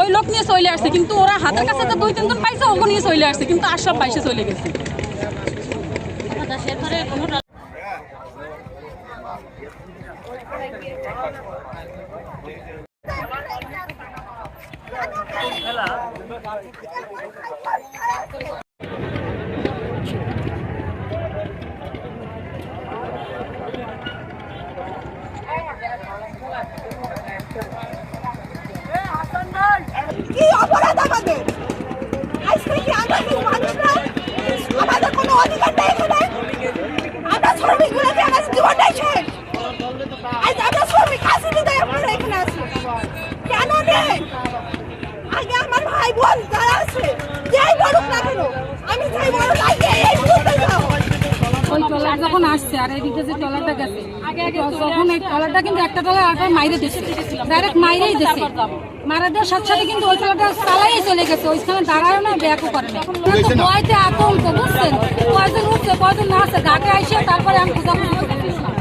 ওই লোক নিয়ে চলে আসছে, কিন্তু ওরা হাতের কাছে তো 2-3 জন পাইছে, ওগো নিয়ে চলে আসছে, কিন্তু আর সব পাইছে চলে গেছে। কি অপরাধ আমাদের? আজকে কি আমরা কি মানুষ না? আমাদের কোনো অধিকার নেই এখানে। আমরা শ্রমিকগুলোকে আমার জীবনটাই শেষ। আজ আমরা শ্রমিক আছি বিধায় আপনারা এখানে আছেন। কেন নেই? আগে আমার ভাই বোন যারা আছে, যেই বড়ুক না কেন, আমি চাই বড় আগে এই মুহূর্তে যাও। ওই ট্রলার যখন আসছে আর এদিকে যে ট্রলারটা গেছে, তখন এই ট্রলারটা কিন্তু একটা ট্রলার আর মাইরে দিচ্ছে, ডাইরেক্ট মাইরেই দিচ্ছে। মারা দেওয়ার সাথে সাথে কিন্তু ওই ট্রলারটা চালাই চলে গেছে, ওইখানে দাঁড়ায় না, ব্যাকও করে না। ভয়তে আতঙ্ক, বুঝছেন, কয়জন উঠছে কয়জন না আসছে, ঘাটে আইসে তারপরে আমি খোঁজাখুঁজি করতেছিলাম।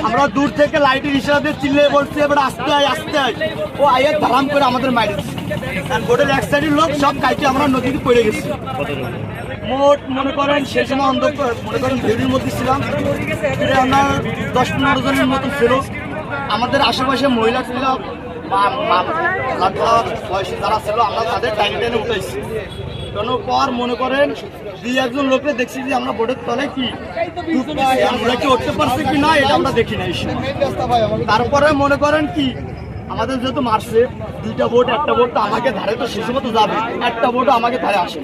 আমরা দূর থেকে লাইটের ইশারাতে চিল্লিয়ে বলছি এবার আস্তে আয় আস্তে আয়, ও আয়ে ধারাম করে আমাদের মাইরে দিচ্ছে। বোটের এক সাইডের লোক সব কাইটে আমরা নদীতে পড়ে গেছি। মোট মনে করেন সেই সময় মনে করেন ভিড়ের মধ্যে ছিলাম, আমরা 10-15 জনের মতো ছিল। আমাদের আশেপাশে মহিলা ছিল, বয়সী যারা ছিল, আমরা তাদের টাইনে টেনে উঠেছি। পর মনে করেন 2-1 জন লোককে দেখছি যে আমরা বোটের তলায় কি আমরা কি উঠতে পারছি কি না, এটা আমরা দেখি না। তারপরে মনে করেন কি আমাদের যেহেতু মারছে 2টা বোট, একটা বোট তো আমাকে ধারে, তো সে সময় তো যাবে, একটা বোট আমাকে ধারে আসে।